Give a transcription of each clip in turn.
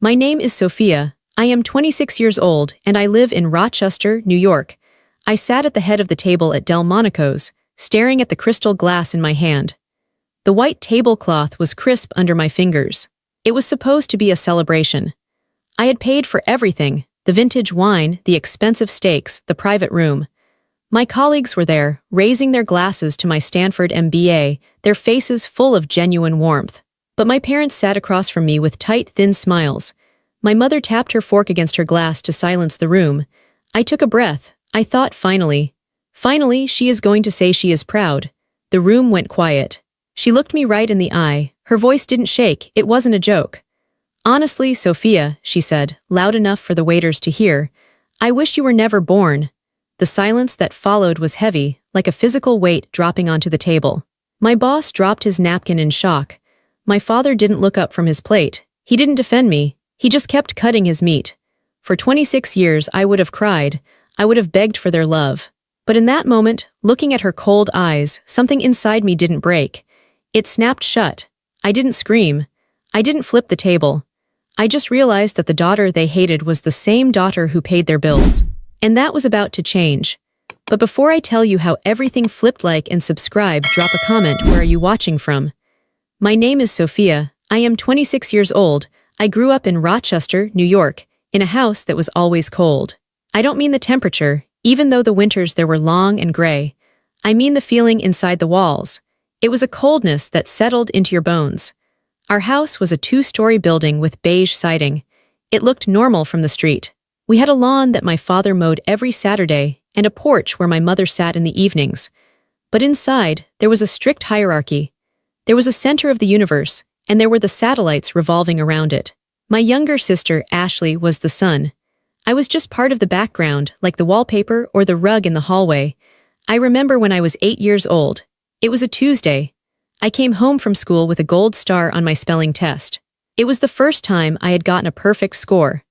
My name is Sophia. I am 26 years old and I live in Rochester, New York. I sat at the head of the table at Delmonico's, staring at the crystal glass in my hand. The white tablecloth was crisp under my fingers. It was supposed to be a celebration. I had paid for everything, the vintage wine, the expensive steaks, the private room. My colleagues were there, raising their glasses to my Stanford MBA, their faces full of genuine warmth. But my parents sat across from me with tight, thin smiles. My mother tapped her fork against her glass to silence the room. I took a breath. I thought finally, she is going to say she is proud. The room went quiet. She looked me right in the eye. Her voice didn't shake. It wasn't a joke. Honestly, Sophia, she said, loud enough for the waiters to hear, I wish you were never born. The silence that followed was heavy, like a physical weight dropping onto the table. My boss dropped his napkin in shock. My father didn't look up from his plate. He didn't defend me. He just kept cutting his meat. For 26 years I would have cried. I would have begged for their love. But in that moment, looking at her cold eyes, something inside me didn't break. It snapped shut. I didn't scream. I didn't flip the table. I just realized that the daughter they hated was the same daughter who paid their bills. And that was about to change. But before I tell you how everything flipped, like and subscribe, drop a comment. Where are you watching from? My name is Sophia. I am 26 years old. I grew up in Rochester, New York, in a house that was always cold. I don't mean the temperature, even though the winters there were long and gray. I mean the feeling inside the walls. It was a coldness that settled into your bones. Our house was a 2-story building with beige siding. It looked normal from the street. We had a lawn that my father mowed every Saturday and a porch where my mother sat in the evenings. But inside, there was a strict hierarchy. There was a center of the universe, and there were the satellites revolving around it. My younger sister, Ashley, was the sun. I was just part of the background, like the wallpaper or the rug in the hallway. I remember when I was 8 years old. It was a Tuesday. I came home from school with a gold star on my spelling test. It was the first time I had gotten a perfect score.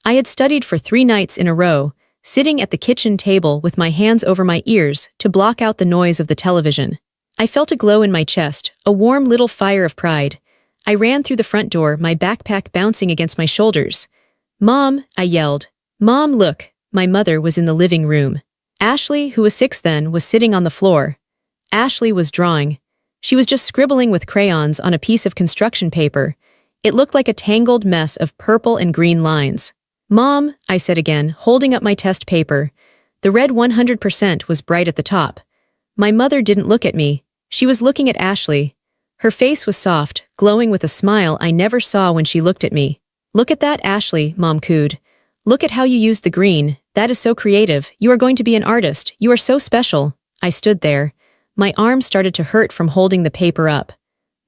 I had studied for 3 nights in a row, sitting at the kitchen table with my hands over my ears to block out the noise of the television. I felt a glow in my chest, a warm little fire of pride. I ran through the front door, my backpack bouncing against my shoulders. Mom, I yelled. Mom, look. My mother was in the living room. Ashley, who was 6 then, was sitting on the floor. Ashley was drawing. She was just scribbling with crayons on a piece of construction paper. It looked like a tangled mess of purple and green lines. Mom, I said again, holding up my test paper. The red 100% was bright at the top. My mother didn't look at me. She was looking at Ashley. Her face was soft, glowing with a smile I never saw when she looked at me. Look at that, Ashley, Mom cooed. Look at how you used the green. That is so creative. You are going to be an artist. You are so special. I stood there. My arms started to hurt from holding the paper up.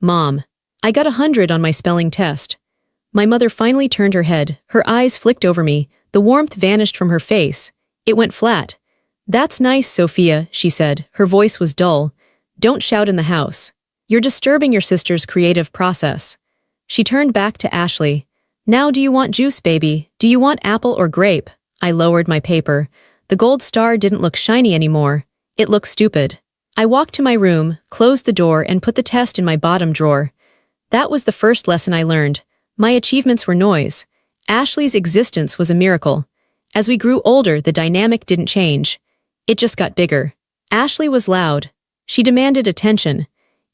Mom. I got 100 on my spelling test. My mother finally turned her head. Her eyes flicked over me. The warmth vanished from her face. It went flat. That's nice, Sophia, she said. Her voice was dull. Don't shout in the house. You're disturbing your sister's creative process. She turned back to Ashley. Now do you want juice, baby? Do you want apple or grape? I lowered my paper. The gold star didn't look shiny anymore. It looked stupid. I walked to my room, closed the door, and put the test in my bottom drawer. That was the first lesson I learned. My achievements were noise. Ashley's existence was a miracle. As we grew older, the dynamic didn't change. It just got bigger. Ashley was loud. She demanded attention.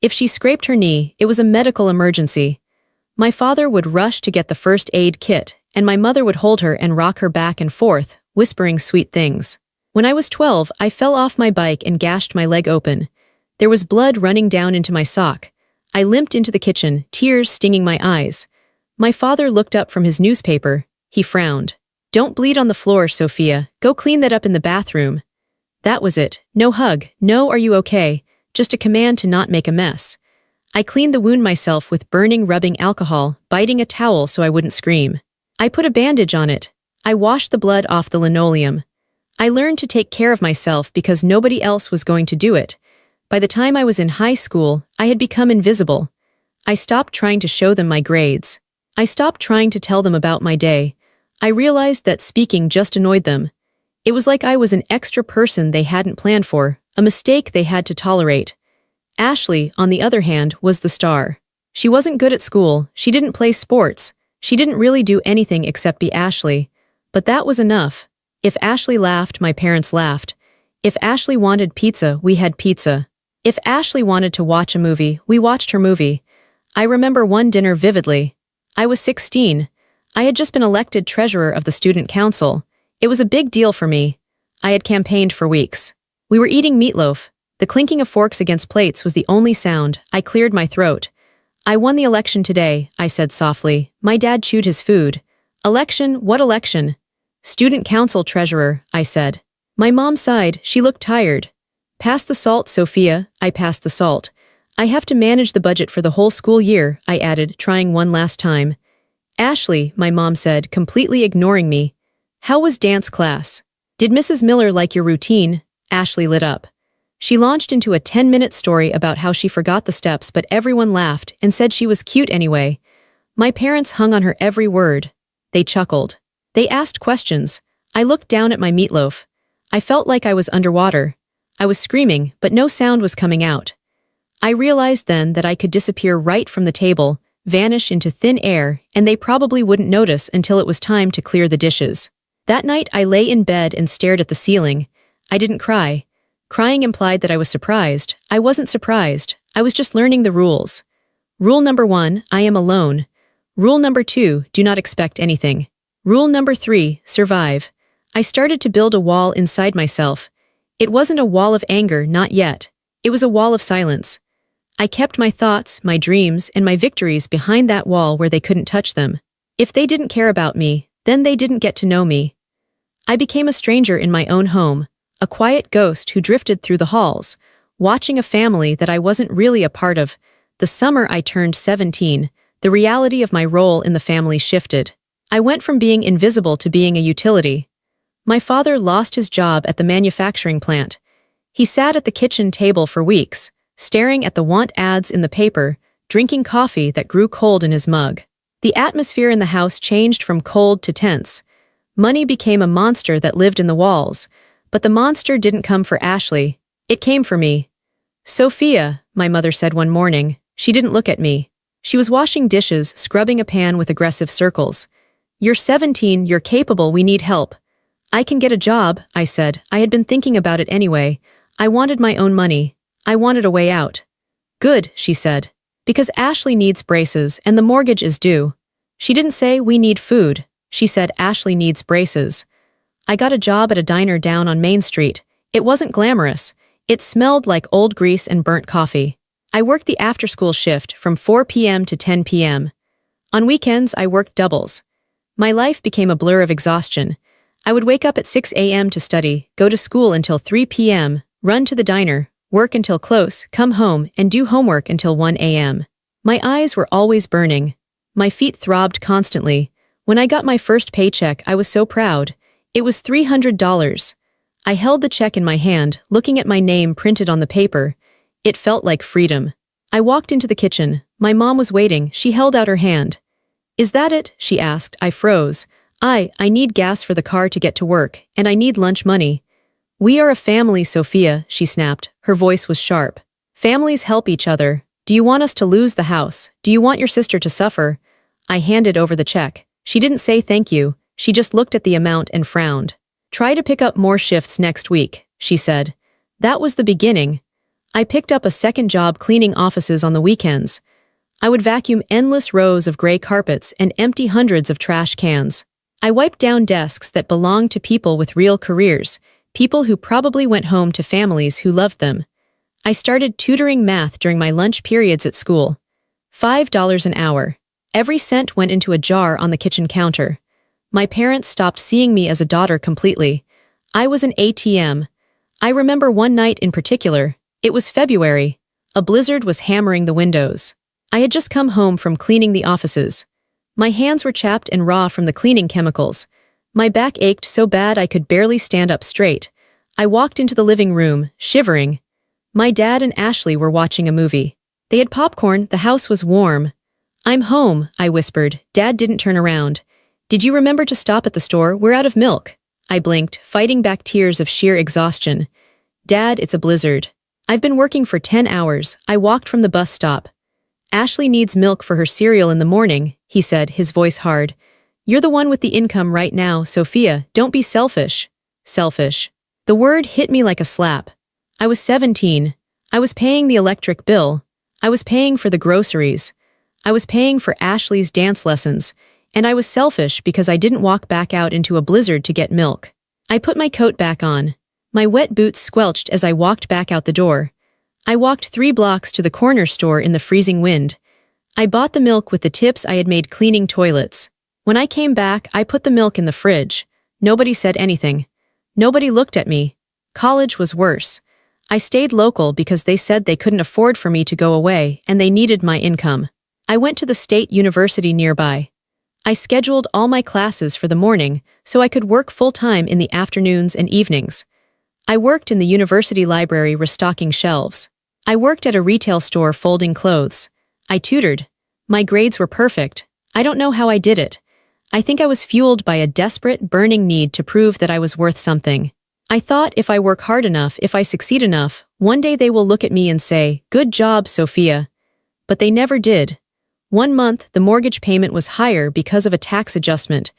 If she scraped her knee, it was a medical emergency. My father would rush to get the first aid kit, and my mother would hold her and rock her back and forth, whispering sweet things. When I was 12, I fell off my bike and gashed my leg open. There was blood running down into my sock. I limped into the kitchen, tears stinging my eyes. My father looked up from his newspaper. He frowned. Don't bleed on the floor, Sophia. Go clean that up in the bathroom. That was it. No hug. No, are you okay? Just a command to not make a mess. I cleaned the wound myself with burning rubbing alcohol, biting a towel so I wouldn't scream. I put a bandage on it. I washed the blood off the linoleum. I learned to take care of myself because nobody else was going to do it. By the time I was in high school, I had become invisible. I stopped trying to show them my grades. I stopped trying to tell them about my day. I realized that speaking just annoyed them. It was like I was an extra person they hadn't planned for, a mistake they had to tolerate. Ashley, on the other hand, was the star. She wasn't good at school, she didn't play sports, She didn't really do anything except be Ashley, but that was enough. If Ashley laughed, my parents laughed. If Ashley wanted pizza, we had pizza. If Ashley wanted to watch a movie, we watched her movie. I remember one dinner vividly. I was 16. I had just been elected treasurer of the student council. It was a big deal for me. I had campaigned for weeks. We were eating meatloaf. The clinking of forks against plates was the only sound. I cleared my throat. I won the election today, I said softly. My dad chewed his food. Election? What election? Student council treasurer, I said. My mom sighed. She looked tired. Pass the salt, Sophia. I passed the salt. I have to manage the budget for the whole school year, I added, trying one last time. Ashley, my mom said, completely ignoring me. How was dance class? Did Mrs. Miller like your routine? Ashley lit up. She launched into a 10-minute story about how she forgot the steps, but everyone laughed and said she was cute anyway. My parents hung on her every word. They chuckled. They asked questions. I looked down at my meatloaf. I felt like I was underwater. I was screaming, but no sound was coming out. I realized then that I could disappear right from the table, vanish into thin air, and they probably wouldn't notice until it was time to clear the dishes. That night I lay in bed and stared at the ceiling. I didn't cry. Crying implied that I was surprised. I wasn't surprised. I was just learning the rules. Rule number 1, I am alone. Rule number 2, do not expect anything. Rule number 3, survive. I started to build a wall inside myself. It wasn't a wall of anger, not yet. It was a wall of silence. I kept my thoughts, my dreams, and my victories behind that wall where they couldn't touch them. If they didn't care about me, then they didn't get to know me. I became a stranger in my own home, a quiet ghost who drifted through the halls, watching a family that I wasn't really a part of. The summer I turned 17, the reality of my role in the family shifted. I went from being invisible to being a utility. My father lost his job at the manufacturing plant. He sat at the kitchen table for weeks, staring at the want ads in the paper, drinking coffee that grew cold in his mug. The atmosphere in the house changed from cold to tense. Money became a monster that lived in the walls. But the monster didn't come for Ashley. It came for me. Sophia, my mother said one morning. She didn't look at me. She was washing dishes, scrubbing a pan with aggressive circles. You're 17, you're capable, we need help. I can get a job, I said. I had been thinking about it anyway. I wanted my own money. I wanted a way out. Good, she said. Because Ashley needs braces and the mortgage is due. She didn't say we need food. She said Ashley needs braces. I got a job at a diner down on Main Street. It wasn't glamorous. It smelled like old grease and burnt coffee. I worked the after-school shift from 4 p.m. to 10 p.m. On weekends, I worked doubles. My life became a blur of exhaustion. I would wake up at 6 a.m. to study, go to school until 3 p.m., run to the diner, work until close, come home, and do homework until 1 a.m. My eyes were always burning. My feet throbbed constantly. When I got my first paycheck, I was so proud. It was $300. I held the check in my hand, looking at my name printed on the paper. It felt like freedom. I walked into the kitchen. My mom was waiting. She held out her hand. Is that it? She asked. I froze. I need gas for the car to get to work, and I need lunch money. We are a family, Sophia, she snapped. Her voice was sharp. Families help each other. Do you want us to lose the house? Do you want your sister to suffer? I handed over the check. She didn't say thank you. She just looked at the amount and frowned. Try to pick up more shifts next week, she said. That was the beginning. I picked up a second job cleaning offices on the weekends. I would vacuum endless rows of gray carpets and empty hundreds of trash cans. I wiped down desks that belonged to people with real careers, people who probably went home to families who loved them. I started tutoring math during my lunch periods at school. $5 an hour. Every cent went into a jar on the kitchen counter. My parents stopped seeing me as a daughter completely. I was an ATM. I remember one night in particular. It was February. A blizzard was hammering the windows. I had just come home from cleaning the offices. My hands were chapped and raw from the cleaning chemicals. My back ached so bad I could barely stand up straight. I walked into the living room, shivering. My dad and Ashley were watching a movie. They had popcorn, the house was warm. I'm home, I whispered. Dad didn't turn around. Did you remember to stop at the store? We're out of milk. I blinked, fighting back tears of sheer exhaustion. Dad, it's a blizzard. I've been working for 10 hours. I walked from the bus stop. Ashley needs milk for her cereal in the morning, he said, his voice hard. You're the one with the income right now, Sophia, don't be selfish. Selfish. The word hit me like a slap. I was 17. I was paying the electric bill. I was paying for the groceries. I was paying for Ashley's dance lessons. And I was selfish because I didn't walk back out into a blizzard to get milk. I put my coat back on. My wet boots squelched as I walked back out the door. I walked 3 blocks to the corner store in the freezing wind. I bought the milk with the tips I had made cleaning toilets. When I came back, I put the milk in the fridge. Nobody said anything. Nobody looked at me. College was worse. I stayed local because they said they couldn't afford for me to go away and they needed my income. I went to the state university nearby. I scheduled all my classes for the morning so I could work full-time in the afternoons and evenings. I worked in the university library restocking shelves. I worked at a retail store folding clothes. I tutored. My grades were perfect. I don't know how I did it. I think I was fueled by a desperate, burning need to prove that I was worth something. I thought if I work hard enough, if I succeed enough, one day they will look at me and say, "Good job, Sophia." But they never did. 1 month, the mortgage payment was higher because of a tax adjustment.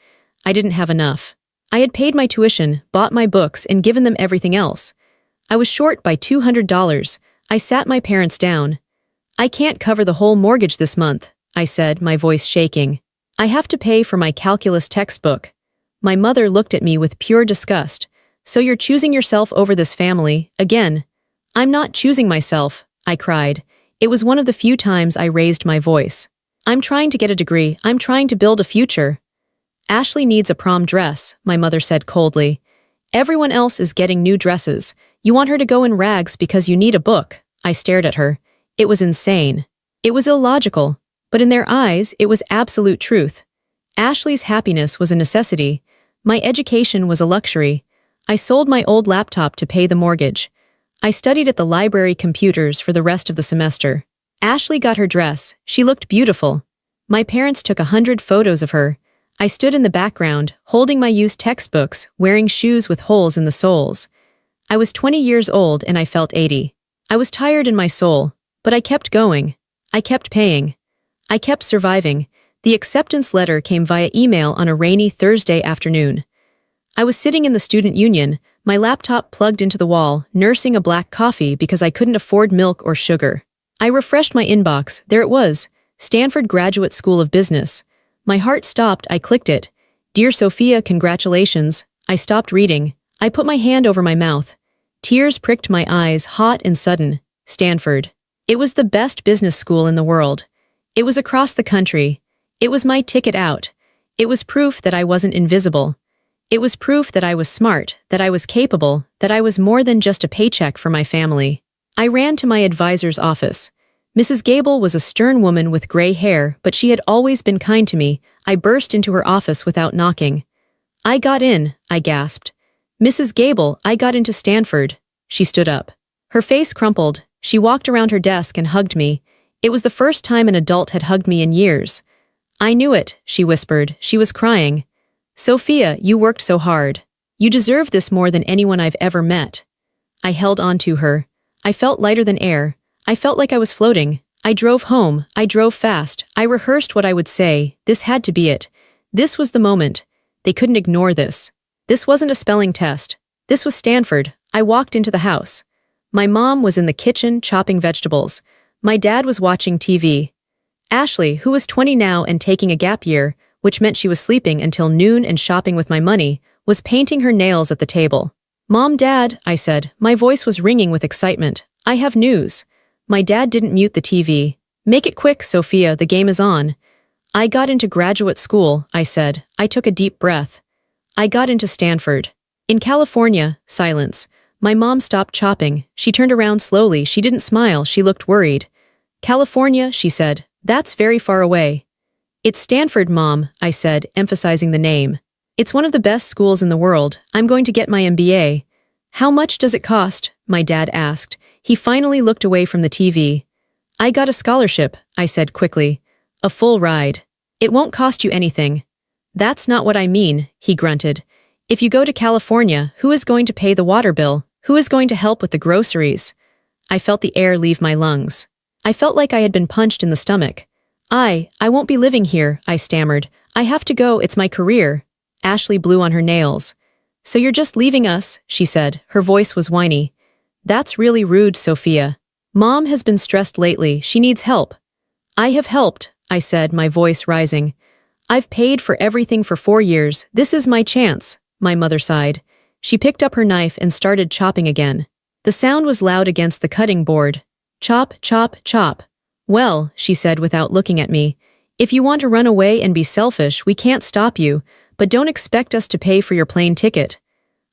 I didn't have enough. I had paid my tuition, bought my books, and given them everything else. I was short by $200. I sat my parents down. "I can't cover the whole mortgage this month," I said, my voice shaking. "I have to pay for my calculus textbook." My mother looked at me with pure disgust. "So you're choosing yourself over this family, again?" "I'm not choosing myself," I cried. It was one of the few times I raised my voice. "I'm trying to get a degree. I'm trying to build a future." "Ashley needs a prom dress," my mother said coldly. "Everyone else is getting new dresses. You want her to go in rags because you need a book." I stared at her. It was insane. It was illogical. But in their eyes, it was absolute truth. Ashley's happiness was a necessity. My education was a luxury. I sold my old laptop to pay the mortgage. I studied at the library computers for the rest of the semester. Ashley got her dress. She looked beautiful. My parents took 100 photos of her. I stood in the background, holding my used textbooks, wearing shoes with holes in the soles. I was 20 years old and I felt 80. I was tired in my soul, but I kept going. I kept paying. I kept surviving. The acceptance letter came via email on a rainy Thursday afternoon. I was sitting in the student union, my laptop plugged into the wall, nursing a black coffee because I couldn't afford milk or sugar. I refreshed my inbox. There it was, Stanford Graduate School of Business. My heart stopped. I clicked it. "Dear Sophia, congratulations." I stopped reading. I put my hand over my mouth. Tears pricked my eyes, hot and sudden. Stanford. It was the best business school in the world. It was across the country. It was my ticket out. It was proof that I wasn't invisible. It was proof that I was smart, that I was capable, that I was more than just a paycheck for my family. I ran to my advisor's office. Mrs. Gable was a stern woman with gray hair, but she had always been kind to me. I burst into her office without knocking. "I got in," I gasped. "Mrs. Gable, I got into Stanford." She stood up. Her face crumpled. She walked around her desk and hugged me. It was the first time an adult had hugged me in years. "I knew it," she whispered. She was crying. "Sophia, you worked so hard. You deserve this more than anyone I've ever met." I held on to her. I felt lighter than air. I felt like I was floating. I drove home. I drove fast. I rehearsed what I would say. This had to be it. This was the moment. They couldn't ignore this. This wasn't a spelling test. This was Stanford. I walked into the house. My mom was in the kitchen chopping vegetables. My dad was watching TV. Ashley, who was 20 now and taking a gap year, which meant she was sleeping until noon and shopping with my money, was painting her nails at the table. "Mom, Dad," I said. My voice was ringing with excitement. "I have news." My dad didn't mute the TV. "Make it quick, Sophia, the game is on." "I got into graduate school," I said. I took a deep breath. "I got into Stanford." In California, silence. My mom stopped chopping. She turned around slowly. She didn't smile. She looked worried. "California," she said. "That's very far away." "It's Stanford, Mom," I said, emphasizing the name. "It's one of the best schools in the world. I'm going to get my MBA." "How much does it cost?" my dad asked. He finally looked away from the TV. "I got a scholarship," I said quickly. "A full ride. It won't cost you anything." "That's not what I mean," he grunted. "If you go to California, who is going to pay the water bill? Who is going to help with the groceries?" I felt the air leave my lungs. I felt like I had been punched in the stomach. I won't be living here, I stammered. I have to go, it's my career. Ashley blew on her nails. So you're just leaving us, she said. Her voice was whiny. That's really rude, Sophia. Mom has been stressed lately, she needs help. I have helped, I said, my voice rising. I've paid for everything for 4 years, this is my chance, my mother sighed. She picked up her knife and started chopping again. The sound was loud against the cutting board. Chop, chop, chop. Well, she said without looking at me, if you want to run away and be selfish, we can't stop you, but don't expect us to pay for your plane ticket.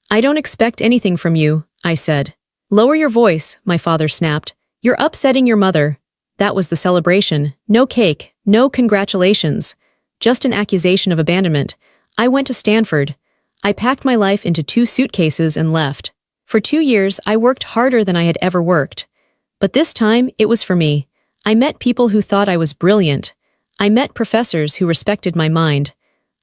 I don't expect anything from you, I said. Lower your voice, my father snapped. You're upsetting your mother. That was the celebration. No cake, no congratulations. Just an accusation of abandonment. I went to Stanford. I packed my life into 2 suitcases and left. For 2 years, I worked harder than I had ever worked. But this time, it was for me. I met people who thought I was brilliant. I met professors who respected my mind.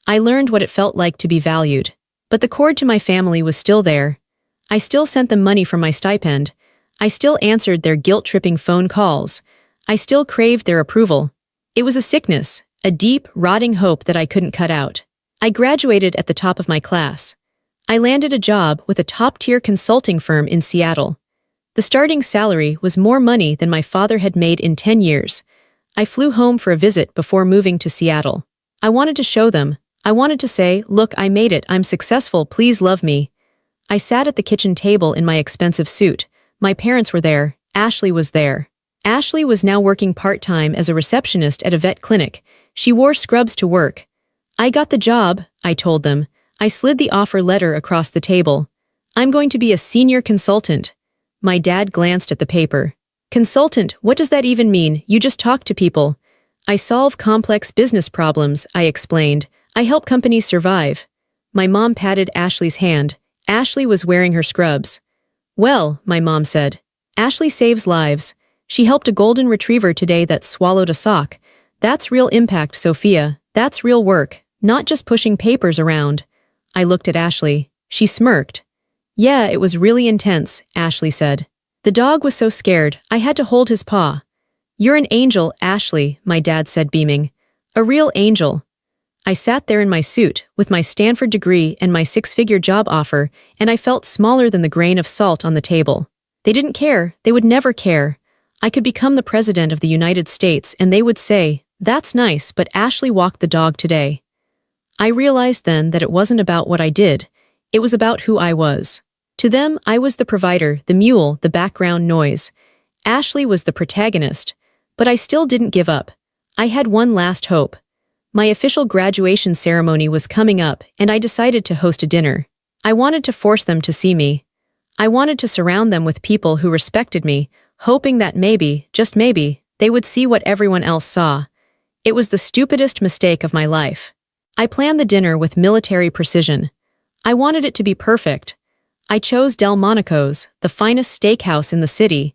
I learned what it felt like to be valued. But the cord to my family was still there. I still sent them money from my stipend. I still answered their guilt-tripping phone calls. I still craved their approval. It was a sickness, a deep, rotting hope that I couldn't cut out. I graduated at the top of my class. I landed a job with a top-tier consulting firm in Seattle. The starting salary was more money than my father had made in 10 years. I flew home for a visit before moving to Seattle. I wanted to show them. I wanted to say, look, I made it, I'm successful, please love me. I sat at the kitchen table in my expensive suit. My parents were there. Ashley was there. Ashley was now working part-time as a receptionist at a vet clinic. She wore scrubs to work. I got the job, I told them. I slid the offer letter across the table. I'm going to be a senior consultant. My dad glanced at the paper. Consultant, what does that even mean? You just talk to people. I solve complex business problems, I explained. I help companies survive. My mom patted Ashley's hand. Ashley was wearing her scrubs. Well, my mom said. Ashley saves lives. She helped a golden retriever today that swallowed a sock. That's real impact, Sophia. That's real work, not just pushing papers around. I looked at Ashley. She smirked. Yeah, it was really intense, Ashley said. The dog was so scared, I had to hold his paw. You're an angel, Ashley, my dad said, beaming. A real angel. I sat there in my suit, with my Stanford degree and my 6-figure job offer, and I felt smaller than the grain of salt on the table. They didn't care, they would never care. I could become the president of the United States and they would say, that's nice, but Ashley walked the dog today. I realized then that it wasn't about what I did, it was about who I was. To them, I was the provider, the mule, the background noise. Ashley was the protagonist, but I still didn't give up. I had one last hope. My official graduation ceremony was coming up, and I decided to host a dinner. I wanted to force them to see me. I wanted to surround them with people who respected me, hoping that maybe, just maybe, they would see what everyone else saw. It was the stupidest mistake of my life. I planned the dinner with military precision. I wanted it to be perfect. I chose Delmonico's, the finest steakhouse in the city.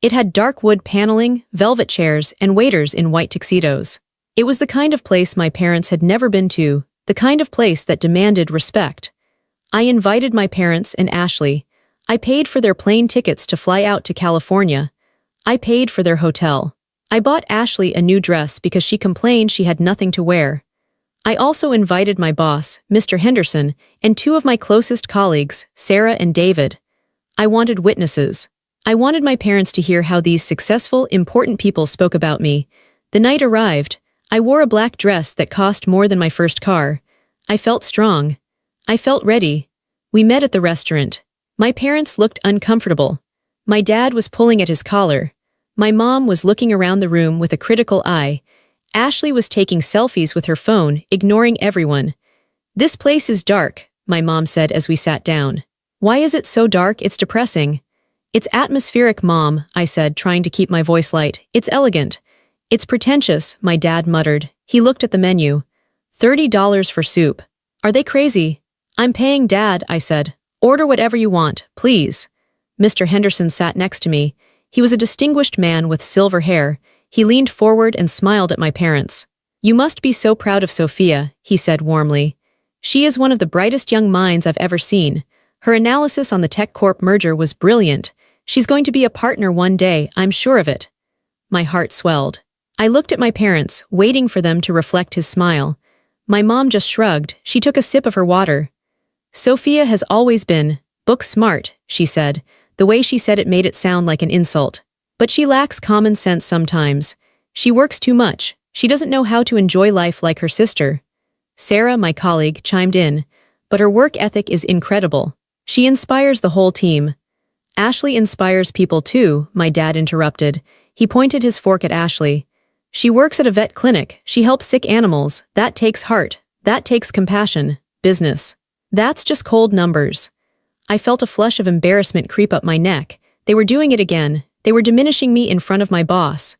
It had dark wood paneling, velvet chairs, and waiters in white tuxedos. It was the kind of place my parents had never been to, the kind of place that demanded respect. I invited my parents and Ashley. I paid for their plane tickets to fly out to California. I paid for their hotel. I bought Ashley a new dress because she complained she had nothing to wear. I also invited my boss, Mr. Henderson, and 2 of my closest colleagues, Sarah and David. I wanted witnesses. I wanted my parents to hear how these successful, important people spoke about me. The night arrived. I wore a black dress that cost more than my first car. I felt strong. I felt ready. We met at the restaurant. My parents looked uncomfortable. My dad was pulling at his collar. My mom was looking around the room with a critical eye. Ashley was taking selfies with her phone, ignoring everyone. This place is dark, my mom said as we sat down. Why is it so dark? It's depressing. It's atmospheric, Mom, I said, trying to keep my voice light. It's elegant. It's pretentious, my dad muttered. He looked at the menu. $30 for soup. Are they crazy? I'm paying, Dad, I said. Order whatever you want, please. Mr. Henderson sat next to me. He was a distinguished man with silver hair. He leaned forward and smiled at my parents. You must be so proud of Sophia, he said warmly. She is one of the brightest young minds I've ever seen. Her analysis on the TechCorp merger was brilliant. She's going to be a partner one day, I'm sure of it. My heart swelled. I looked at my parents, waiting for them to reflect his smile. My mom just shrugged. She took a sip of her water. Sophia has always been book smart, she said. The way she said it made it sound like an insult. But she lacks common sense sometimes. She works too much. She doesn't know how to enjoy life like her sister. Sarah, my colleague, chimed in. But her work ethic is incredible. She inspires the whole team. Ashley inspires people too, my dad interrupted. He pointed his fork at Ashley. She works at a vet clinic. She helps sick animals. That takes heart. That takes compassion. Business. That's just cold numbers. I felt a flush of embarrassment creep up my neck. They were doing it again. They were diminishing me in front of my boss.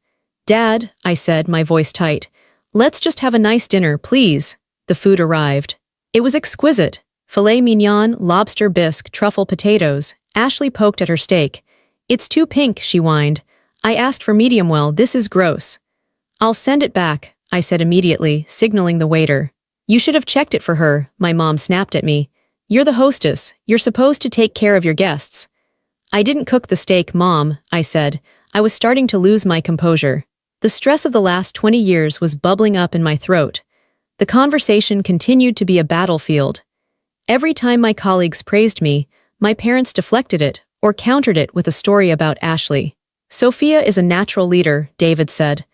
Dad, I said, my voice tight. Let's just have a nice dinner, please. The food arrived. It was exquisite. Filet mignon, lobster bisque, truffle potatoes. Ashley poked at her steak. It's too pink, she whined. I asked for medium well, this is gross. I'll send it back, I said immediately, signaling the waiter. You should have checked it for her, my mom snapped at me. You're the hostess. You're supposed to take care of your guests. I didn't cook the steak, Mom, I said. I was starting to lose my composure. The stress of the last 20 years was bubbling up in my throat. The conversation continued to be a battlefield. Every time my colleagues praised me, my parents deflected it or countered it with a story about Ashley. Sophia is a natural leader, David said.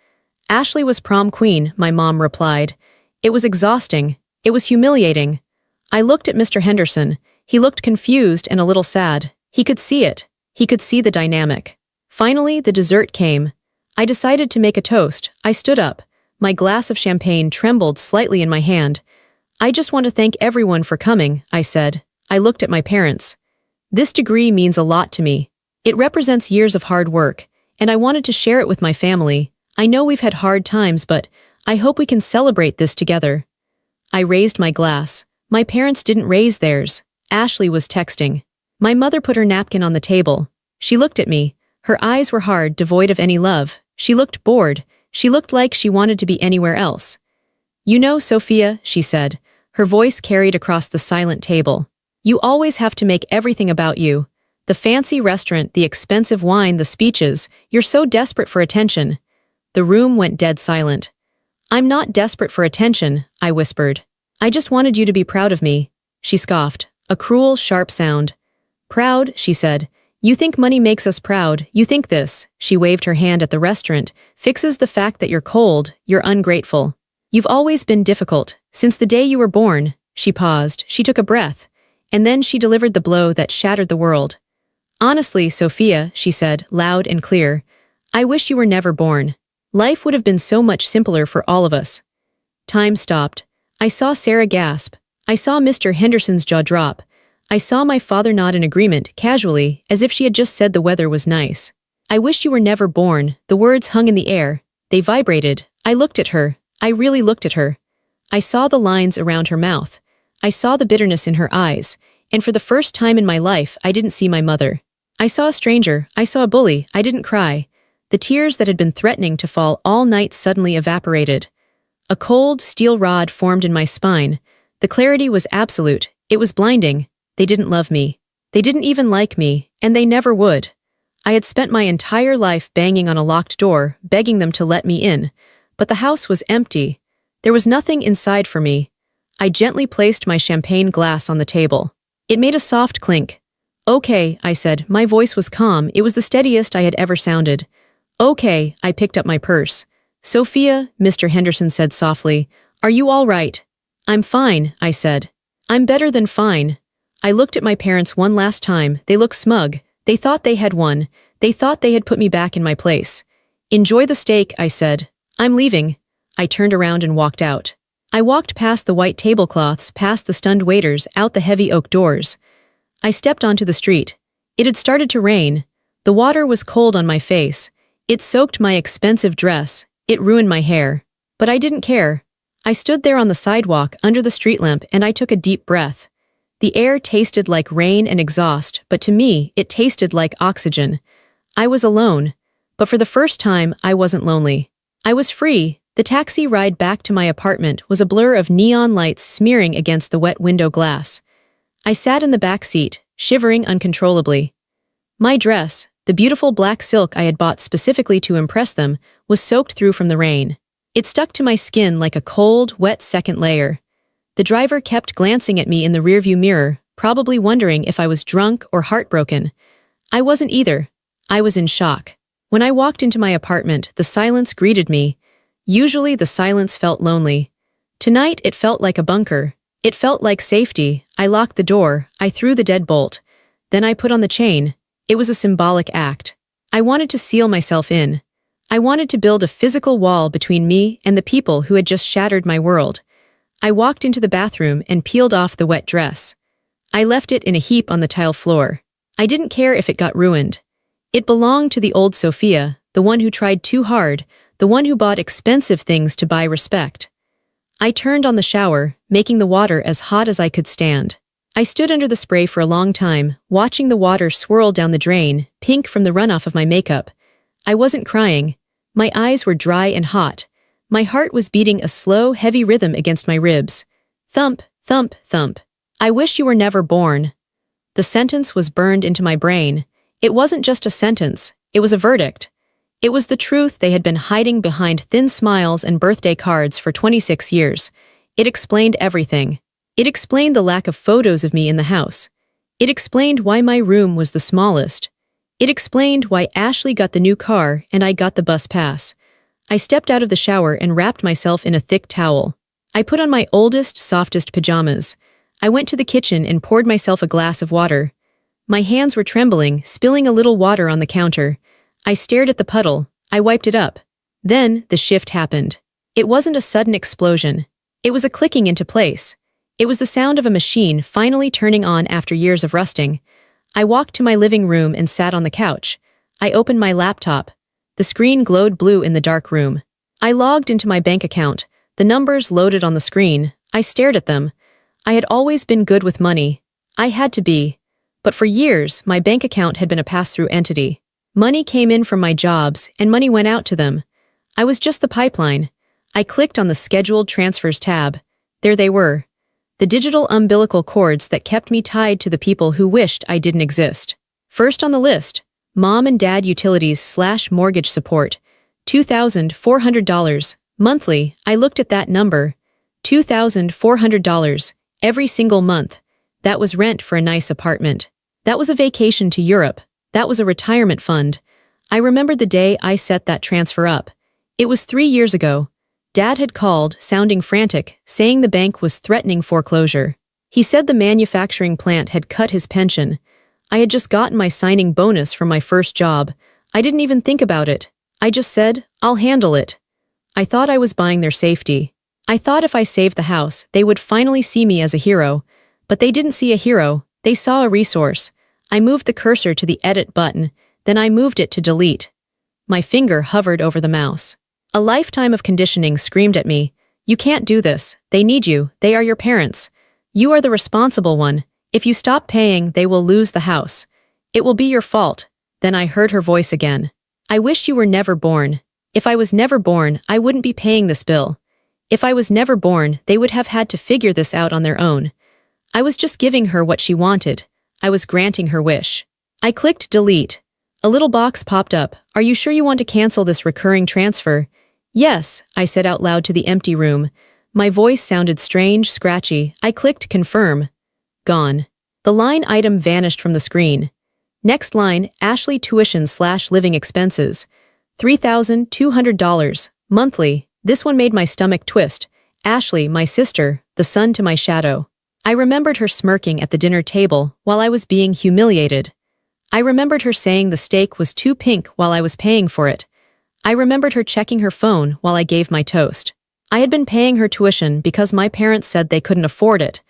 Ashley was prom queen, my mom replied. It was exhausting. It was humiliating. I looked at Mr. Henderson. He looked confused and a little sad. He could see it. He could see the dynamic. Finally, the dessert came. I decided to make a toast. I stood up. My glass of champagne trembled slightly in my hand. I just want to thank everyone for coming, I said. I looked at my parents. This degree means a lot to me. It represents years of hard work, and I wanted to share it with my family. I know we've had hard times, but I hope we can celebrate this together. I raised my glass. My parents didn't raise theirs. Ashley was texting. My mother put her napkin on the table. She looked at me. Her eyes were hard, devoid of any love. She looked bored. She looked like she wanted to be anywhere else. You know, Sophia, she said. Her voice carried across the silent table. You always have to make everything about you. The fancy restaurant, the expensive wine, the speeches. You're so desperate for attention. The room went dead silent. I'm not desperate for attention, I whispered. I just wanted you to be proud of me. She scoffed. A cruel, sharp sound. Proud, she said. You think money makes us proud. You think this, she waved her hand at the restaurant, fixes the fact that you're cold, you're ungrateful. You've always been difficult. Since the day you were born. She paused. She took a breath. And then she delivered the blow that shattered the world. Honestly, Sophia, she said, loud and clear, I wish you were never born. Life would have been so much simpler for all of us. Time stopped. I saw Sarah gasp. I saw Mr. Henderson's jaw drop. I saw my father nod in agreement, casually, as if she had just said the weather was nice. I wish you were never born. The words hung in the air. They vibrated. I looked at her. I really looked at her. I saw the lines around her mouth. I saw the bitterness in her eyes, and for the first time in my life, I didn't see my mother. I saw a stranger. I saw a bully. I didn't cry. The tears that had been threatening to fall all night suddenly evaporated. A cold, steel rod formed in my spine. The clarity was absolute. It was blinding. They didn't love me. They didn't even like me, and they never would. I had spent my entire life banging on a locked door, begging them to let me in. But the house was empty. There was nothing inside for me. I gently placed my champagne glass on the table. It made a soft clink. Okay, I said. My voice was calm. It was the steadiest I had ever sounded. Okay, I picked up my purse. Sophia, Mr. Henderson said softly, are you all right? I'm fine, I said. I'm better than fine. I looked at my parents one last time. They looked smug. They thought they had won. They thought they had put me back in my place. Enjoy the steak, I said. I'm leaving. I turned around and walked out. I walked past the white tablecloths, past the stunned waiters, out the heavy oak doors. I stepped onto the street. It had started to rain. The water was cold on my face. It soaked my expensive dress. It ruined my hair. But I didn't care. I stood there on the sidewalk under the street lamp and I took a deep breath. The air tasted like rain and exhaust, but to me, it tasted like oxygen. I was alone. But for the first time, I wasn't lonely. I was free. The taxi ride back to my apartment was a blur of neon lights smearing against the wet window glass. I sat in the back seat, shivering uncontrollably. My dress, The beautiful black silk I had bought specifically to impress them was soaked through from the rain. It stuck to my skin like a cold, wet second layer. The driver kept glancing at me in the rearview mirror, probably wondering if I was drunk or heartbroken. I wasn't either. I was in shock. When I walked into my apartment, the silence greeted me. Usually the silence felt lonely. Tonight it felt like a bunker. It felt like safety. I locked the door. I threw the deadbolt. Then I put on the chain. It was a symbolic act. I wanted to seal myself in. I wanted to build a physical wall between me and the people who had just shattered my world. I walked into the bathroom and peeled off the wet dress. I left it in a heap on the tile floor. I didn't care if it got ruined. It belonged to the old Sophia, the one who tried too hard, the one who bought expensive things to buy respect. I turned on the shower, making the water as hot as I could stand. I stood under the spray for a long time, watching the water swirl down the drain, pink from the runoff of my makeup. I wasn't crying. My eyes were dry and hot. My heart was beating a slow, heavy rhythm against my ribs. Thump, thump, thump. I wish you were never born. The sentence was burned into my brain. It wasn't just a sentence, it was a verdict. It was the truth they had been hiding behind thin smiles and birthday cards for 26 years. It explained everything. It explained the lack of photos of me in the house. It explained why my room was the smallest. It explained why Ashley got the new car and I got the bus pass. I stepped out of the shower and wrapped myself in a thick towel. I put on my oldest, softest pajamas. I went to the kitchen and poured myself a glass of water. My hands were trembling, spilling a little water on the counter. I stared at the puddle. I wiped it up. Then, the shift happened. It wasn't a sudden explosion. It was a clicking into place. It was the sound of a machine finally turning on after years of rusting. I walked to my living room and sat on the couch. I opened my laptop. The screen glowed blue in the dark room. I logged into my bank account. The numbers loaded on the screen. I stared at them. I had always been good with money. I had to be. But for years, my bank account had been a pass-through entity. Money came in from my jobs, and money went out to them. I was just the pipeline. I clicked on the Scheduled Transfers tab. There they were. The digital umbilical cords that kept me tied to the people who wished I didn't exist. First on the list, Mom and Dad Utilities/mortgage support, $2,400. Monthly, I looked at that number. $2,400. Every single month. That was rent for a nice apartment. That was a vacation to Europe. That was a retirement fund. I remembered the day I set that transfer up. It was 3 years ago. Dad had called, sounding frantic, saying the bank was threatening foreclosure. He said the manufacturing plant had cut his pension. I had just gotten my signing bonus from my first job. I didn't even think about it. I just said, I'll handle it. I thought I was buying their safety. I thought if I saved the house, they would finally see me as a hero. But they didn't see a hero, they saw a resource. I moved the cursor to the edit button, then I moved it to delete. My finger hovered over the mouse. A lifetime of conditioning screamed at me, you can't do this, they need you, they are your parents. You are the responsible one, if you stop paying they will lose the house. It will be your fault. Then I heard her voice again. I wish you were never born. If I was never born, I wouldn't be paying this bill. If I was never born, they would have had to figure this out on their own. I was just giving her what she wanted. I was granting her wish. I clicked delete. A little box popped up. Are you sure you want to cancel this recurring transfer? Yes, I said out loud to the empty room. My voice sounded strange, scratchy. I clicked confirm. Gone. The line item vanished from the screen. Next line, Ashley tuition/living expenses. $3,200. Monthly. This one made my stomach twist. Ashley, my sister, the sun to my shadow. I remembered her smirking at the dinner table while I was being humiliated. I remembered her saying the steak was too pink while I was paying for it. I remembered her checking her phone while I gave my toast. I had been paying her tuition because my parents said they couldn't afford it.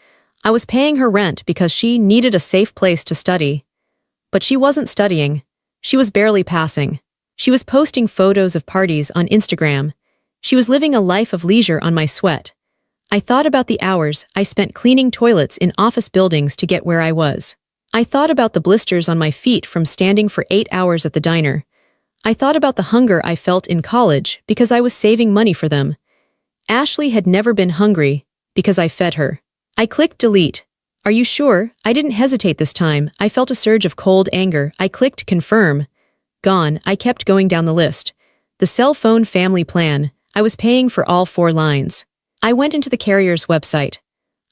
I was paying her rent because she needed a safe place to study. But she wasn't studying. She was barely passing. She was posting photos of parties on Instagram. She was living a life of leisure on my sweat. I thought about the hours I spent cleaning toilets in office buildings to get where I was. I thought about the blisters on my feet from standing for 8 hours at the diner. I thought about the hunger I felt in college because I was saving money for them. Ashley had never been hungry because I fed her. I clicked delete. Are you sure? I didn't hesitate this time. I felt a surge of cold anger. I clicked confirm. Gone. I kept going down the list. The cell phone family plan. I was paying for all 4 lines. I went into the carrier's website.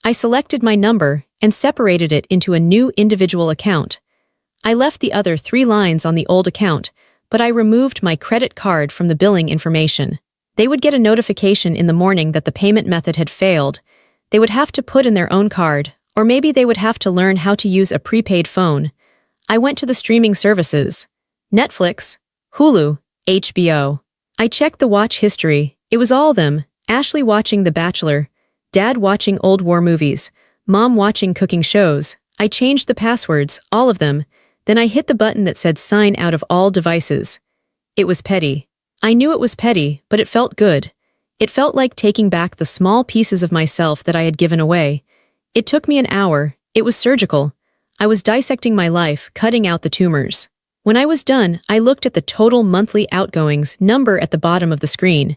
I selected my number and separated it into a new individual account. I left the other 3 lines on the old account, but I removed my credit card from the billing information. They would get a notification in the morning that the payment method had failed. They would have to put in their own card, or maybe they would have to learn how to use a prepaid phone. I went to the streaming services. Netflix, Hulu, HBO. I checked the watch history. It was all them. Ashley watching The Bachelor, Dad watching old war movies, Mom watching cooking shows. I changed the passwords, all of them. Then I hit the button that said sign out of all devices. It was petty. I knew it was petty, but it felt good. It felt like taking back the small pieces of myself that I had given away. It took me an hour. It was surgical. I was dissecting my life, cutting out the tumors. When I was done, I looked at the total monthly outgoings number at the bottom of the screen.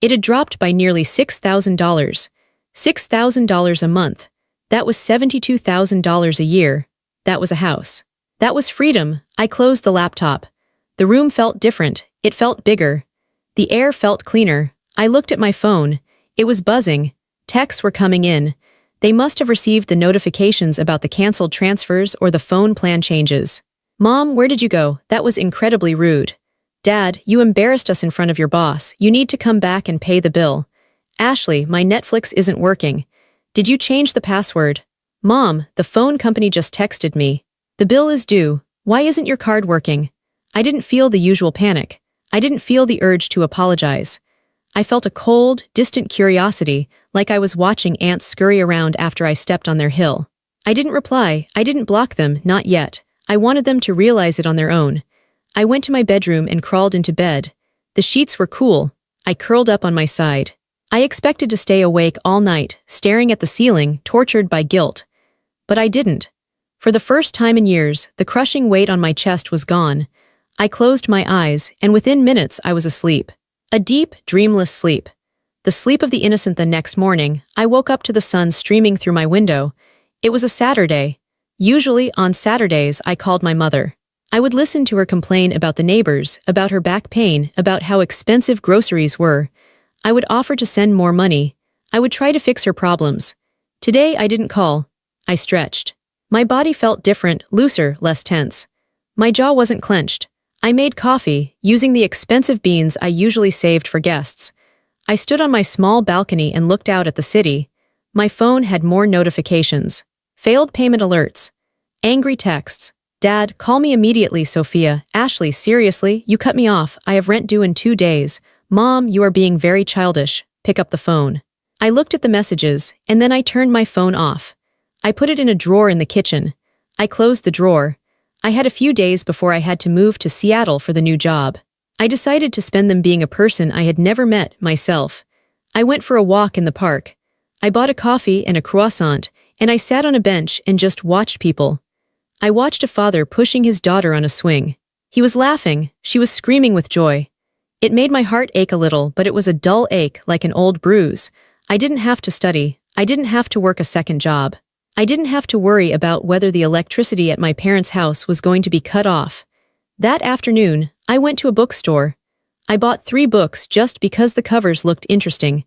It had dropped by nearly $6,000. $6,000 a month. That was $72,000 a year. That was a house. That was freedom. I closed the laptop. The room felt different. It felt bigger. The air felt cleaner. I looked at my phone. It was buzzing. Texts were coming in. They must have received the notifications about the canceled transfers or the phone plan changes. Mom, where did you go? That was incredibly rude. Dad, you embarrassed us in front of your boss. You need to come back and pay the bill. Ashley, my Netflix isn't working. Did you change the password? Mom, the phone company just texted me. The bill is due. Why isn't your card working? I didn't feel the usual panic. I didn't feel the urge to apologize. I felt a cold, distant curiosity, like I was watching ants scurry around after I stepped on their hill. I didn't reply. I didn't block them, not yet. I wanted them to realize it on their own. I went to my bedroom and crawled into bed. The sheets were cool. I curled up on my side. I expected to stay awake all night, staring at the ceiling, tortured by guilt. But I didn't. For the first time in years, the crushing weight on my chest was gone. I closed my eyes, and within minutes I was asleep. A deep, dreamless sleep. The sleep of the innocent. The next morning, I woke up to the sun streaming through my window. It was a Saturday. Usually, on Saturdays, I called my mother. I would listen to her complain about the neighbors, about her back pain, about how expensive groceries were. I would offer to send more money. I would try to fix her problems. Today, I didn't call. I stretched. My body felt different, looser, less tense. My jaw wasn't clenched. I made coffee, using the expensive beans I usually saved for guests. I stood on my small balcony and looked out at the city. My phone had more notifications. Failed payment alerts. Angry texts. Dad, call me immediately, Sophia. Ashley, seriously, you cut me off. I have rent due in 2 days. Mom, you are being very childish. Pick up the phone. I looked at the messages, and then I turned my phone off. I put it in a drawer in the kitchen. I closed the drawer. I had a few days before I had to move to Seattle for the new job. I decided to spend them being a person I had never met, myself. I went for a walk in the park. I bought a coffee and a croissant, and I sat on a bench and just watched people. I watched a father pushing his daughter on a swing. He was laughing. She was screaming with joy. It made my heart ache a little, but it was a dull ache, like an old bruise. I didn't have to study. I didn't have to work a second job. I didn't have to worry about whether the electricity at my parents' house was going to be cut off. That afternoon, I went to a bookstore. I bought 3 books just because the covers looked interesting.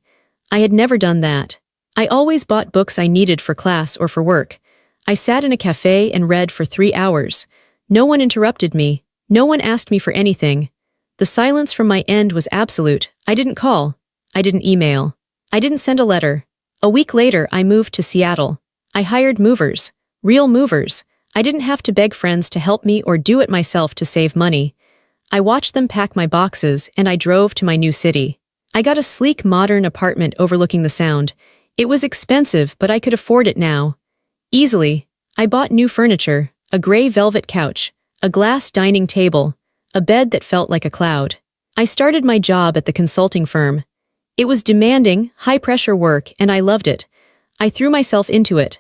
I had never done that. I always bought books I needed for class or for work. I sat in a cafe and read for 3 hours. No one interrupted me. No one asked me for anything. The silence from my end was absolute. I didn't call. I didn't email. I didn't send a letter. A week later, I moved to Seattle. I hired movers. Real movers. I didn't have to beg friends to help me or do it myself to save money. I watched them pack my boxes, and I drove to my new city. I got a sleek, modern apartment overlooking the Sound. It was expensive, but I could afford it now. Easily. I bought new furniture, a gray velvet couch, a glass dining table, a bed that felt like a cloud. I started my job at the consulting firm. It was demanding, high-pressure work, and I loved it. I threw myself into it.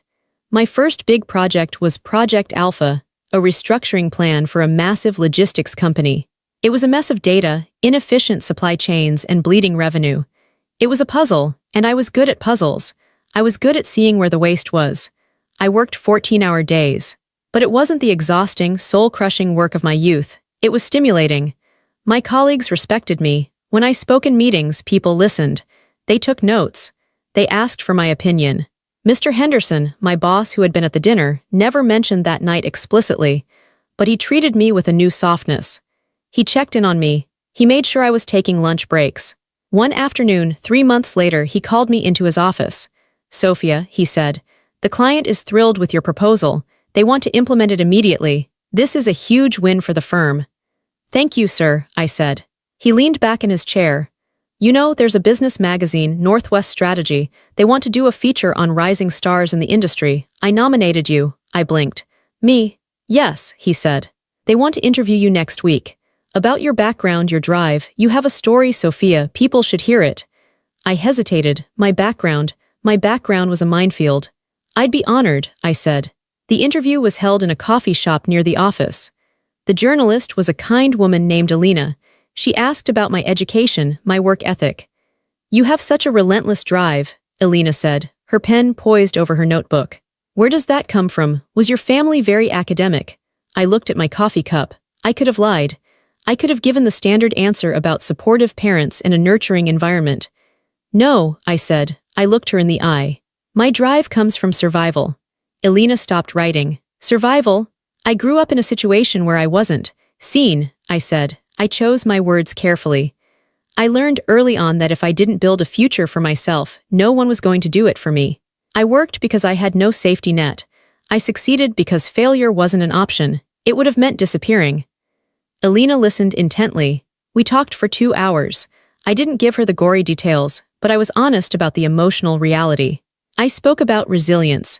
My first big project was Project Alpha, a restructuring plan for a massive logistics company. It was a mess of data, inefficient supply chains, and bleeding revenue. It was a puzzle, and I was good at puzzles. I was good at seeing where the waste was. I worked 14-hour days. But it wasn't the exhausting, soul-crushing work of my youth. It was stimulating. My colleagues respected me. When I spoke in meetings, people listened. They took notes. They asked for my opinion. Mr. Henderson, my boss who had been at the dinner, never mentioned that night explicitly, but he treated me with a new softness. He checked in on me. He made sure I was taking lunch breaks. One afternoon, 3 months later, he called me into his office. "Sophia," he said, "the client is thrilled with your proposal. They want to implement it immediately. This is a huge win for the firm." "Thank you, sir," I said. He leaned back in his chair. "You know, there's a business magazine, Northwest Strategy. They want to do a feature on rising stars in the industry. I nominated you." I blinked. "Me?" "Yes," he said. "They want to interview you next week. About your background, your drive. You have a story, Sophia. People should hear it." I hesitated. My background was a minefield. "I'd be honored," I said. The interview was held in a coffee shop near the office. The journalist was a kind woman named Alina. She asked about my education, my work ethic. "You have such a relentless drive," Alina said, her pen poised over her notebook. "Where does that come from? Was your family very academic?" I looked at my coffee cup. I could have lied. I could have given the standard answer about supportive parents and a nurturing environment. "No," I said. I looked her in the eye. "My drive comes from survival." Alina stopped writing. "Survival? I grew up in a situation where I wasn't seen," I said. I chose my words carefully. "I learned early on that if I didn't build a future for myself, no one was going to do it for me. I worked because I had no safety net. I succeeded because failure wasn't an option. It would have meant disappearing." Alina listened intently. We talked for 2 hours. I didn't give her the gory details, but I was honest about the emotional reality. I spoke about resilience.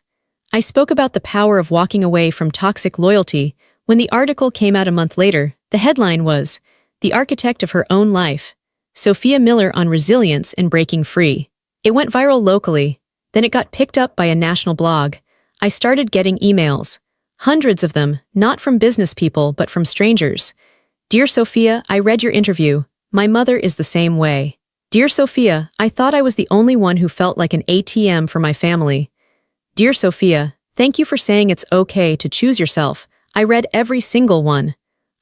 I spoke about the power of walking away from toxic loyalty. When the article came out a month later, the headline was, "The Architect of Her Own Life. Sophia Miller on Resilience and Breaking Free." It went viral locally. Then it got picked up by a national blog. I started getting emails. Hundreds of them, not from business people but from strangers. "Dear Sophia, I read your interview. My mother is the same way." "Dear Sophia, I thought I was the only one who felt like an ATM for my family." "Dear Sophia, thank you for saying it's okay to choose yourself. I read every single one."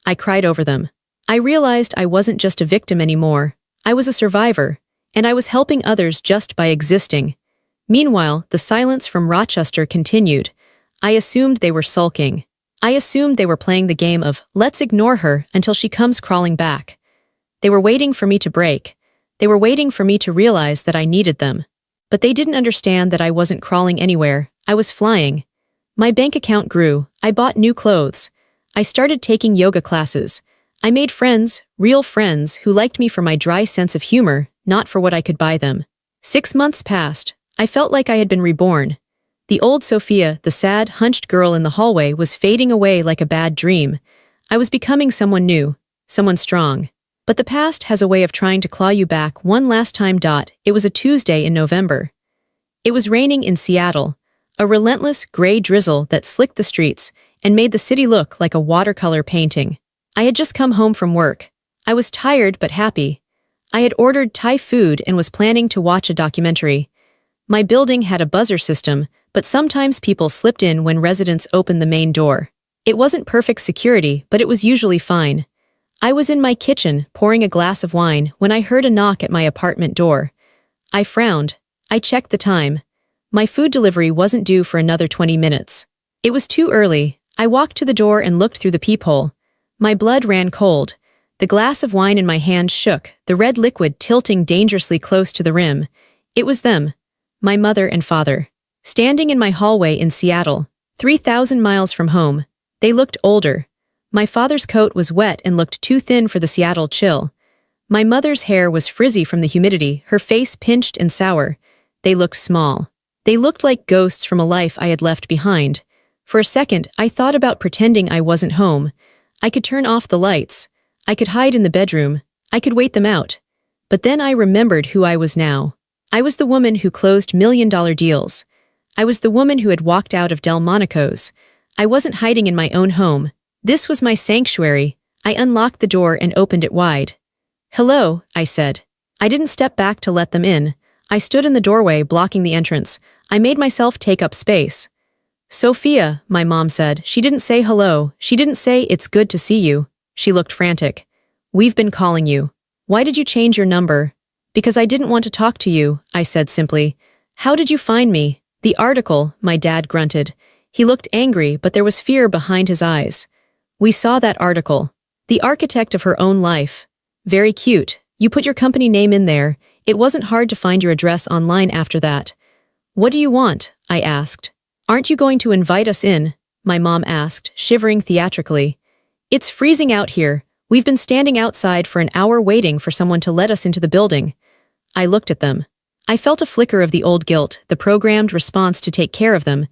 I cried over them. I realized I wasn't just a victim anymore. I was a survivor, and I was helping others just by existing. Meanwhile, the silence from Rochester continued. I assumed they were sulking. I assumed they were playing the game of, let's ignore her until she comes crawling back. They were waiting for me to break. They were waiting for me to realize that I needed them. But they didn't understand that I wasn't crawling anywhere. I was flying. My bank account grew. I bought new clothes. I started taking yoga classes. I made friends, real friends, who liked me for my dry sense of humor, not for what I could buy them. 6 months passed. I felt like I had been reborn. The old Sophia, the sad, hunched girl in the hallway, was fading away like a bad dream. I was becoming someone new, someone strong. But the past has a way of trying to claw you back one last time. It was a Tuesday in November. It was raining in Seattle, a relentless gray drizzle that slicked the streets and made the city look like a watercolor painting. I had just come home from work. I was tired but happy. I had ordered Thai food and was planning to watch a documentary. My building had a buzzer system, but sometimes people slipped in when residents opened the main door. It wasn't perfect security, but it was usually fine. I was in my kitchen, pouring a glass of wine, when I heard a knock at my apartment door. I frowned. I checked the time. My food delivery wasn't due for another 20 minutes. It was too early. I walked to the door and looked through the peephole. My blood ran cold. The glass of wine in my hand shook, the red liquid tilting dangerously close to the rim. It was them, my mother and father, standing in my hallway in Seattle, 3,000 miles from home. They looked older. My father's coat was wet and looked too thin for the Seattle chill. My mother's hair was frizzy from the humidity, her face pinched and sour. They looked small. They looked like ghosts from a life I had left behind. For a second, I thought about pretending I wasn't home. I could turn off the lights. I could hide in the bedroom. I could wait them out. But then I remembered who I was now. I was the woman who closed million-dollar deals. I was the woman who had walked out of Delmonico's. I wasn't hiding in my own home. This was my sanctuary. I unlocked the door and opened it wide. "Hello," I said. I didn't step back to let them in. I stood in the doorway, blocking the entrance. I made myself take up space. "Sophia," my mom said. She didn't say hello. She didn't say, "It's good to see you." She looked frantic. We've been calling you. Why did you change your number? Because I didn't want to talk to you, I said simply. How did you find me? The article, my dad grunted. He looked angry, but there was fear behind his eyes. We saw that article. The architect of her own life. Very cute. You put your company name in there. It wasn't hard to find your address online after that. What do you want? I asked. Aren't you going to invite us in? My mom asked, shivering theatrically. It's freezing out here. We've been standing outside for an hour waiting for someone to let us into the building. I looked at them. I felt a flicker of the old guilt, the programmed response to take care of them.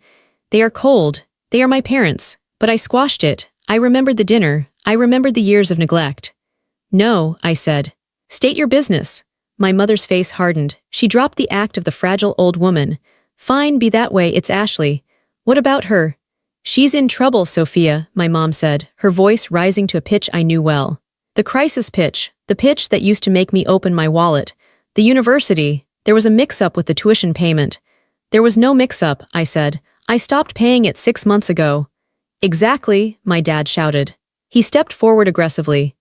They are cold. They are my parents. But I squashed it. I remembered the dinner. I remembered the years of neglect. No, I said. State your business. My mother's face hardened. She dropped the act of the fragile old woman. Fine, be that way, it's Ashley. What about her? She's in trouble, Sophia, my mom said, her voice rising to a pitch I knew well. The crisis pitch, the pitch that used to make me open my wallet. The university, there was a mix-up with the tuition payment. There was no mix-up, I said. I stopped paying it 6 months ago. Exactly, my dad shouted. He stepped forward aggressively.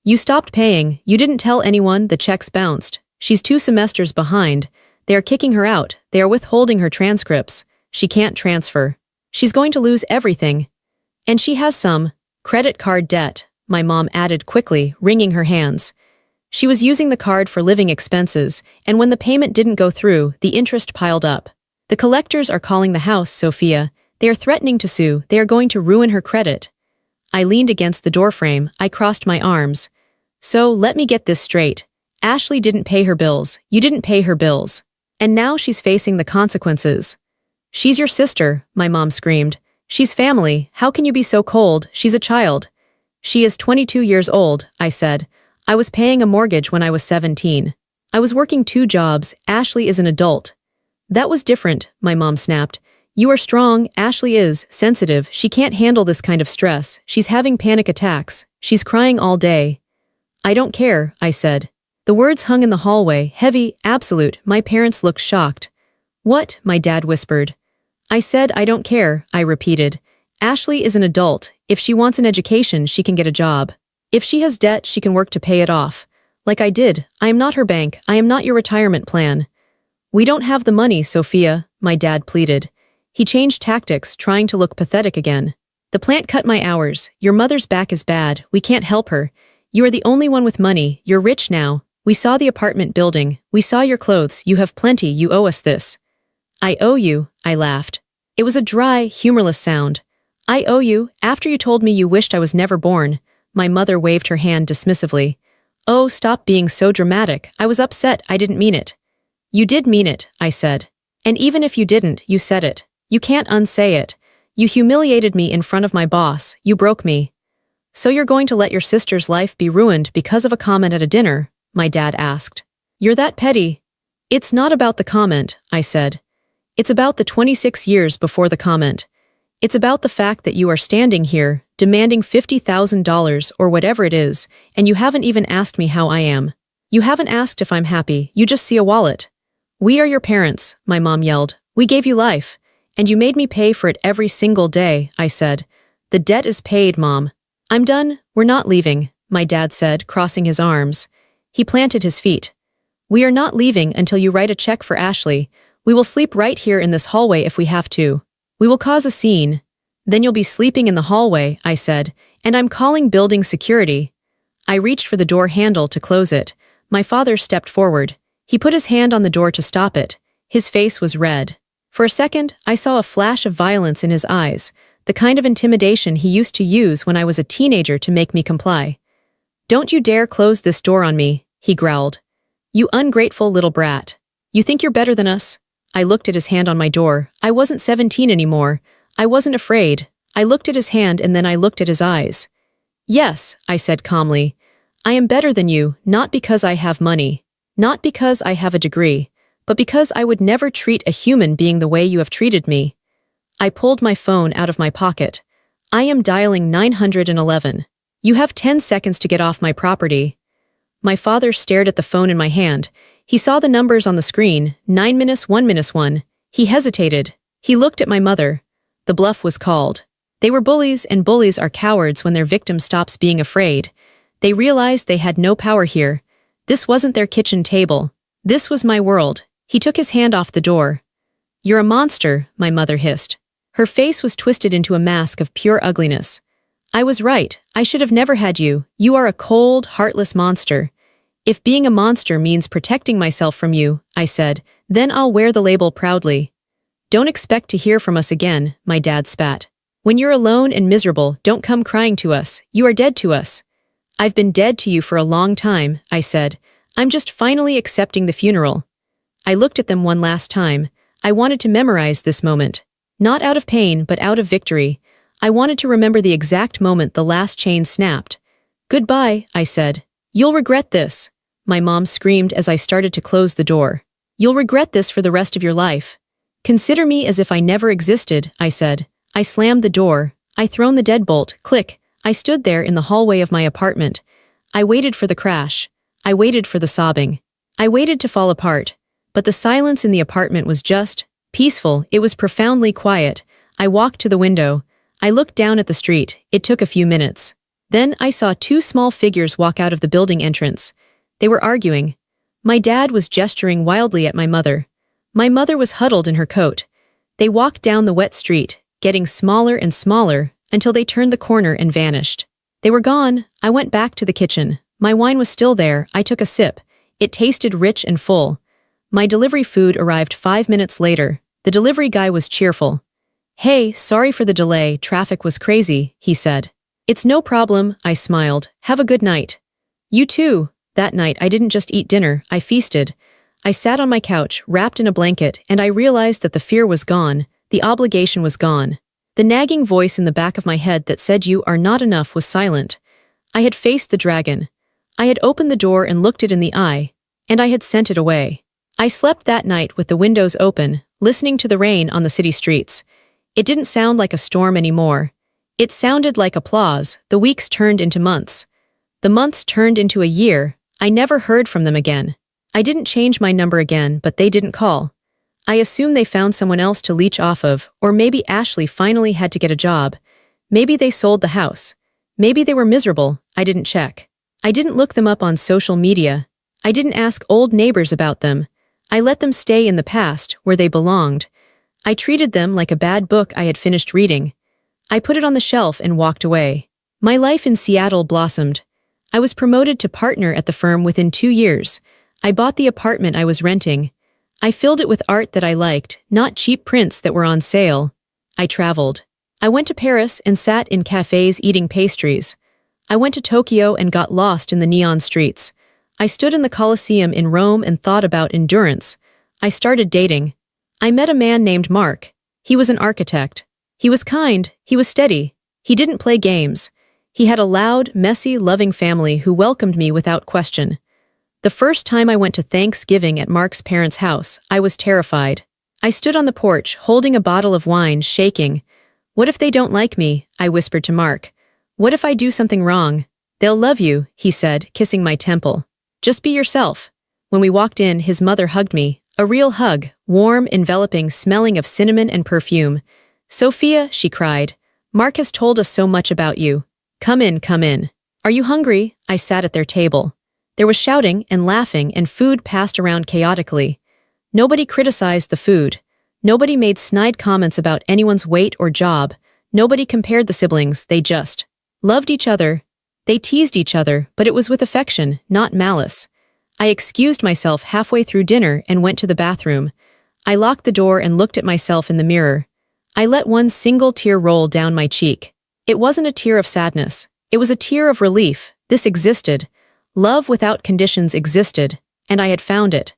You stopped paying, you didn't tell anyone, the checks bounced. She's 2 semesters behind. They are kicking her out, they are withholding her transcripts. She can't transfer. She's going to lose everything. And she has some credit card debt, my mom added quickly, wringing her hands. She was using the card for living expenses, and when the payment didn't go through, the interest piled up. The collectors are calling the house, Sophia. They are threatening to sue, they are going to ruin her credit. I leaned against the doorframe, I crossed my arms. So, let me get this straight. Ashley didn't pay her bills, you didn't pay her bills. And now she's facing the consequences. She's your sister, my mom screamed. She's family, how can you be so cold, she's a child. She is 22 years old, I said. I was paying a mortgage when I was 17. I was working 2 jobs, Ashley is an adult. That was different, my mom snapped. You are strong, Ashley is sensitive, she can't handle this kind of stress, she's having panic attacks, she's crying all day. I don't care, I said. The words hung in the hallway, heavy, absolute, my parents looked shocked. What? My dad whispered. I said I don't care, I repeated. Ashley is an adult, if she wants an education she can get a job. If she has debt she can work to pay it off. Like I did, I am not her bank, I am not your retirement plan. We don't have the money, Sophia, my dad pleaded. He changed tactics, trying to look pathetic again. The plant cut my hours, your mother's back is bad, we can't help her. You are the only one with money, you're rich now. We saw the apartment building, we saw your clothes, you have plenty, you owe us this. I owe you, I laughed. It was a dry, humorless sound. I owe you, after you told me you wished I was never born. My mother waved her hand dismissively. Oh, stop being so dramatic, I was upset, I didn't mean it. You did mean it, I said. And even if you didn't, you said it. You can't unsay it. You humiliated me in front of my boss, you broke me. So you're going to let your sister's life be ruined because of a comment at a dinner? My dad asked. You're that petty. It's not about the comment, I said. It's about the 26 years before the comment. It's about the fact that you are standing here, demanding $50,000 or whatever it is, and you haven't even asked me how I am. You haven't asked if I'm happy, you just see a wallet. We are your parents, my mom yelled. We gave you life. And you made me pay for it every single day, I said. The debt is paid, Mom. I'm done, we're not leaving, my dad said, crossing his arms. He planted his feet. We are not leaving until you write a check for Ashley. We will sleep right here in this hallway if we have to. We will cause a scene. Then you'll be sleeping in the hallway, I said, and I'm calling building security. I reached for the door handle to close it. My father stepped forward. He put his hand on the door to stop it. His face was red. For a second, I saw a flash of violence in his eyes, the kind of intimidation he used to use when I was a teenager to make me comply. Don't you dare close this door on me, he growled. You ungrateful little brat. You think you're better than us? I looked at his hand on my door. I wasn't 17 anymore. I wasn't afraid. I looked at his hand and then I looked at his eyes. Yes, I said calmly. I am better than you, not because I have money, not because I have a degree, but because I would never treat a human being the way you have treated me. I pulled my phone out of my pocket. I am dialing 911. You have 10 seconds to get off my property. My father stared at the phone in my hand. He saw the numbers on the screen, 9-1-1. He hesitated. He looked at my mother. The bluff was called. They were bullies, and bullies are cowards when their victim stops being afraid. They realized they had no power here. This wasn't their kitchen table. This was my world. He took his hand off the door. "You're a monster," my mother hissed. Her face was twisted into a mask of pure ugliness. "I was right. I should have never had you. You are a cold, heartless monster." "If being a monster means protecting myself from you," I said, "then I'll wear the label proudly." "Don't expect to hear from us again," my dad spat. "When you're alone and miserable, don't come crying to us. You are dead to us." "I've been dead to you for a long time," I said. "I'm just finally accepting the funeral." I looked at them one last time. I wanted to memorize this moment. Not out of pain, but out of victory. I wanted to remember the exact moment the last chain snapped. "Goodbye," I said. "You'll regret this," my mom screamed as I started to close the door. "You'll regret this for the rest of your life." "Consider me as if I never existed," I said. I slammed the door. I thrown the deadbolt. Click. I stood there in the hallway of my apartment. I waited for the crash. I waited for the sobbing. I waited to fall apart. But the silence in the apartment was just peaceful. It was profoundly quiet. I walked to the window. I looked down at the street. It took a few minutes. Then I saw two small figures walk out of the building entrance. They were arguing. My dad was gesturing wildly at my mother. My mother was huddled in her coat. They walked down the wet street, getting smaller and smaller, until they turned the corner and vanished. They were gone. I went back to the kitchen. My wine was still there. I took a sip. It tasted rich and full. My delivery food arrived 5 minutes later. The delivery guy was cheerful. "Hey, sorry for the delay, traffic was crazy," he said. "It's no problem," I smiled. "Have a good night." "You too." That night I didn't just eat dinner, I feasted. I sat on my couch, wrapped in a blanket, and I realized that the fear was gone, the obligation was gone. The nagging voice in the back of my head that said you are not enough was silent. I had faced the dragon. I had opened the door and looked it in the eye, and I had sent it away. I slept that night with the windows open, listening to the rain on the city streets. It didn't sound like a storm anymore. It sounded like applause. The weeks turned into months. The months turned into a year. I never heard from them again. I didn't change my number again, but they didn't call. I assumed they found someone else to leech off of, or maybe Ashley finally had to get a job. Maybe they sold the house. Maybe they were miserable. I didn't check. I didn't look them up on social media. I didn't ask old neighbors about them. I let them stay in the past, where they belonged. I treated them like a bad book I had finished reading. I put it on the shelf and walked away. My life in Seattle blossomed. I was promoted to partner at the firm within 2 years. I bought the apartment I was renting. I filled it with art that I liked, not cheap prints that were on sale. I traveled. I went to Paris and sat in cafes eating pastries. I went to Tokyo and got lost in the neon streets. I stood in the Colosseum in Rome and thought about endurance. I started dating. I met a man named Mark. He was an architect. He was kind. He was steady. He didn't play games. He had a loud, messy, loving family who welcomed me without question. The first time I went to Thanksgiving at Mark's parents' house, I was terrified. I stood on the porch, holding a bottle of wine, shaking. "What if they don't like me?" I whispered to Mark. "What if I do something wrong?" "They'll love you," he said, kissing my temple. "Just be yourself." When we walked in, his mother hugged me. A real hug, warm, enveloping, smelling of cinnamon and perfume. "Sophia," she cried, "Mark has told us so much about you. Come in, come in." "Are you hungry?" I sat at their table. There was shouting and laughing, and food passed around chaotically. Nobody criticized the food. Nobody made snide comments about anyone's weight or job. Nobody compared the siblings, they just loved each other. They teased each other, but it was with affection, not malice. I excused myself halfway through dinner and went to the bathroom. I locked the door and looked at myself in the mirror. I let one single tear roll down my cheek. It wasn't a tear of sadness. It was a tear of relief. This existed. Love without conditions existed, and I had found it.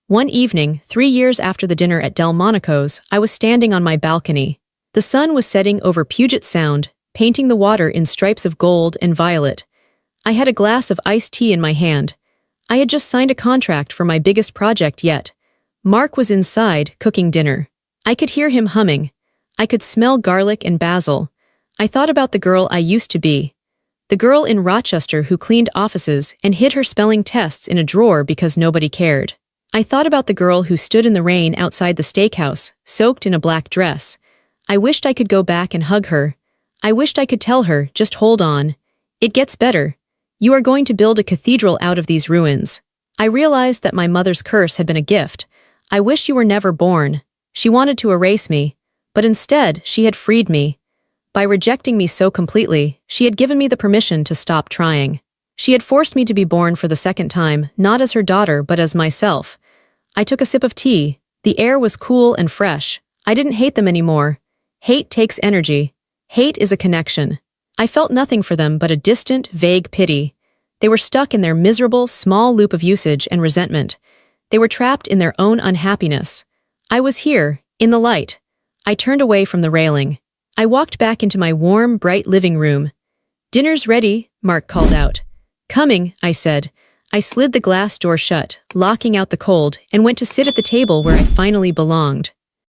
One evening, 3 years after the dinner at Delmonico's, I was standing on my balcony. The sun was setting over Puget Sound, painting the water in stripes of gold and violet. I had a glass of iced tea in my hand. I had just signed a contract for my biggest project yet. Mark was inside, cooking dinner. I could hear him humming. I could smell garlic and basil. I thought about the girl I used to be. The girl in Rochester who cleaned offices and hid her spelling tests in a drawer because nobody cared. I thought about the girl who stood in the rain outside the steakhouse, soaked in a black dress. I wished I could go back and hug her. I wished I could tell her, just hold on. It gets better. You are going to build a cathedral out of these ruins. I realized that my mother's curse had been a gift. I wish you were never born. She wanted to erase me, but instead she had freed me. By rejecting me so completely, she had given me the permission to stop trying. She had forced me to be born for the second time, not as her daughter but as myself. I took a sip of tea. The air was cool and fresh. I didn't hate them anymore. Hate takes energy. Hate is a connection. I felt nothing for them but a distant, vague pity. They were stuck in their miserable, small loop of usage and resentment. They were trapped in their own unhappiness. I was here, in the light. I turned away from the railing. I walked back into my warm, bright living room. "Dinner's ready," Mark called out. "Coming," I said. I slid the glass door shut, locking out the cold, and went to sit at the table where I finally belonged.